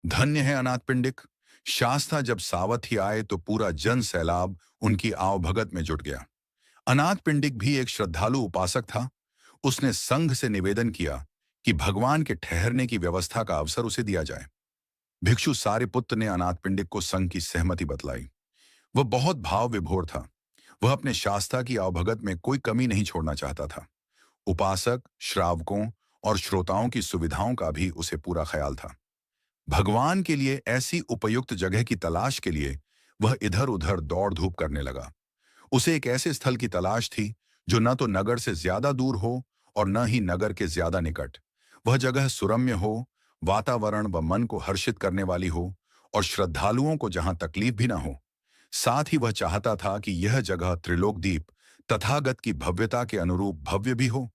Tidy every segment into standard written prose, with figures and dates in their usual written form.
धन्य है अनाथ पिंडिक। शास्ता जब सावत ही आए तो पूरा जन सैलाब उनकी आवभगत में जुट गया। अनाथ पिंडिक भी एक श्रद्धालु उपासक था। उसने संघ से निवेदन किया कि भगवान के ठहरने की व्यवस्था का अवसर उसे दिया जाए। भिक्षु सारिपुत्र ने अनाथ पिंडिक को संघ की सहमति बतलाई। वह बहुत भाव विभोर था। वह अपने शास्ता की आवभगत में कोई कमी नहीं छोड़ना चाहता था। उपासक, श्रावकों और श्रोताओं की सुविधाओं का भी उसे पूरा ख्याल था। भगवान के लिए ऐसी उपयुक्त जगह की तलाश के लिए वह इधर उधर दौड़ धूप करने लगा। उसे एक ऐसे स्थल की तलाश थी जो न तो नगर से ज्यादा दूर हो और न ही नगर के ज्यादा निकट। वह जगह सुरम्य हो, वातावरण व मन को हर्षित करने वाली हो और श्रद्धालुओं को जहां तकलीफ भी ना हो। साथ ही वह चाहता था कि यह जगह त्रिलोकदीप तथागत की भव्यता के अनुरूप भव्य भी हो।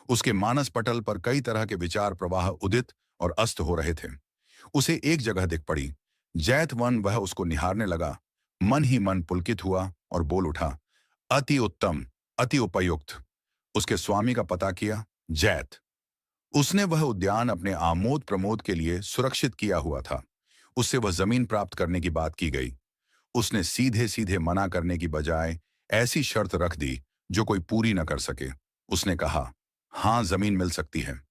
उसके मानस पटल पर कई तरह के विचार प्रवाह उदित और अस्त हो रहे थे। उसे एक जगह दिख पड़ी, जैत वन। वह उसको निहारने लगा। मन ही मन पुलकित हुआ और बोल उठा, अति उत्तम, अति उपयुक्त। उसके स्वामी का पता किया, जैत। उसने वह उद्यान अपने आमोद प्रमोद के लिए सुरक्षित किया हुआ था। उससे वह जमीन प्राप्त करने की बात की गई। उसने सीधे सीधे मना करने की बजाय ऐसी शर्त रख दी जो कोई पूरी न कर सके। उसने कहा, हाँ, जमीन मिल सकती है।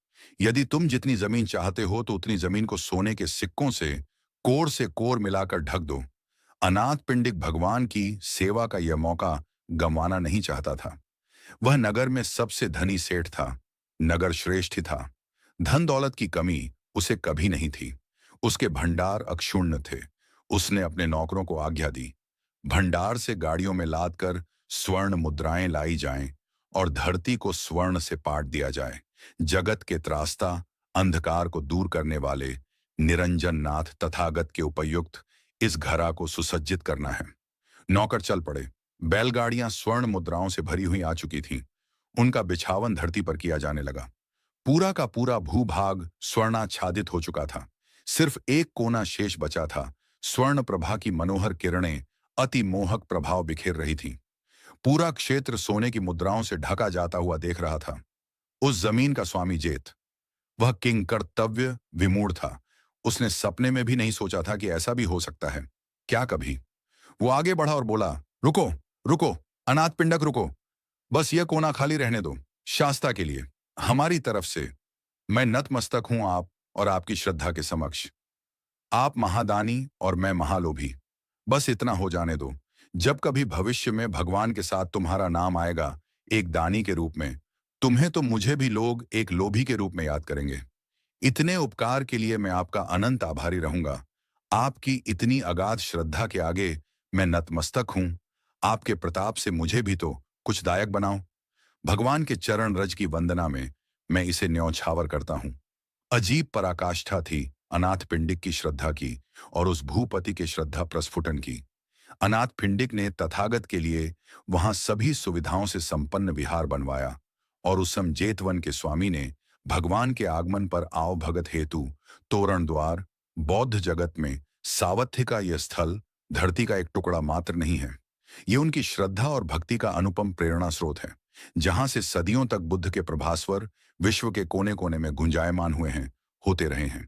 यदि तुम जितनी जमीन चाहते हो तो उतनी जमीन को सोने के सिक्कों से कोर मिलाकर ढक दो। अनाथ पिंडिक भगवान की सेवा का यह मौका गंवाना नहीं चाहता था। वह नगर में सबसे धनी सेठ था। नगर श्रेष्ठ ही था। धन दौलत की कमी उसे कभी नहीं थी। उसके भंडार अक्षुण्ण थे। उसने अपने नौकरों को आज्ञा दी, भंडार से गाड़ियों में लाद कर स्वर्ण मुद्राएं लाई जाएं और धरती को स्वर्ण से पाट दिया जाए। जगत के त्रासता, अंधकार को दूर करने वाले निरंजन नाथ तथागत के उपयुक्त इस घरा को सुसज्जित करना है। नौकर चल पड़े। बैलगाड़ियां स्वर्ण मुद्राओं से भरी हुई आ चुकी थीं। उनका बिछावन धरती पर किया जाने लगा। पूरा का पूरा भूभाग स्वर्णाच्छादित हो चुका था। सिर्फ एक कोना शेष बचा था। स्वर्ण प्रभा की मनोहर किरणें अति मोहक प्रभाव बिखेर रही थीं। पूरा क्षेत्र सोने की मुद्राओं से ढका जाता हुआ देख रहा था। उस जमीन का स्वामी जेत, वह किंग कर्तव्य विमूढ़ था। उसने सपने में भी नहीं सोचा था कि ऐसा भी हो सकता है। क्या कभी? वो आगे बढ़ा और बोला, रुको, रुको, अनाथ पिंडक रुको। बस यह कोना खाली रहने दो, शास्ता के लिए। हमारी तरफ से मैं नतमस्तक हूं आप और आपकी श्रद्धा के समक्ष। आप महादानी और मैं महालोभी। बस इतना हो जाने दो। जब कभी भविष्य में भगवान के साथ तुम्हारा नाम आएगा एक दानी के रूप में, तुम्हें तो मुझे भी लोग एक लोभी के रूप में याद करेंगे। इतने उपकार के लिए मैं आपका अनंत आभारी रहूंगा। आपकी इतनी अगाध श्रद्धा के आगे मैं नतमस्तक हूं। आपके प्रताप से मुझे भी तो कुछ दायक बनाओ। भगवान के चरण रज की वंदना में मैं इसे न्यौछावर करता हूं। अजीब पराकाष्ठा थी अनाथ पिंडिक की श्रद्धा की और उस भूपति के श्रद्धा प्रस्फुटन की। अनाथ पिंडिक ने तथागत के लिए वहां सभी सुविधाओं से संपन्न विहार बनवाया और उस समय जेतवन के स्वामी ने भगवान के आगमन पर आव भगत हेतु तोरण द्वार। बौद्ध जगत में सावत्य का यह स्थल धरती का एक टुकड़ा मात्र नहीं है। ये उनकी श्रद्धा और भक्ति का अनुपम प्रेरणा स्रोत है, जहां से सदियों तक बुद्ध के प्रभास्वर विश्व के कोने कोने में गुंजायमान हुए हैं, होते रहे हैं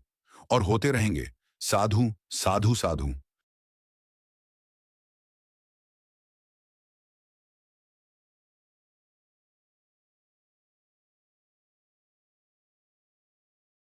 और होते रहेंगे। साधु, साधु, साधु।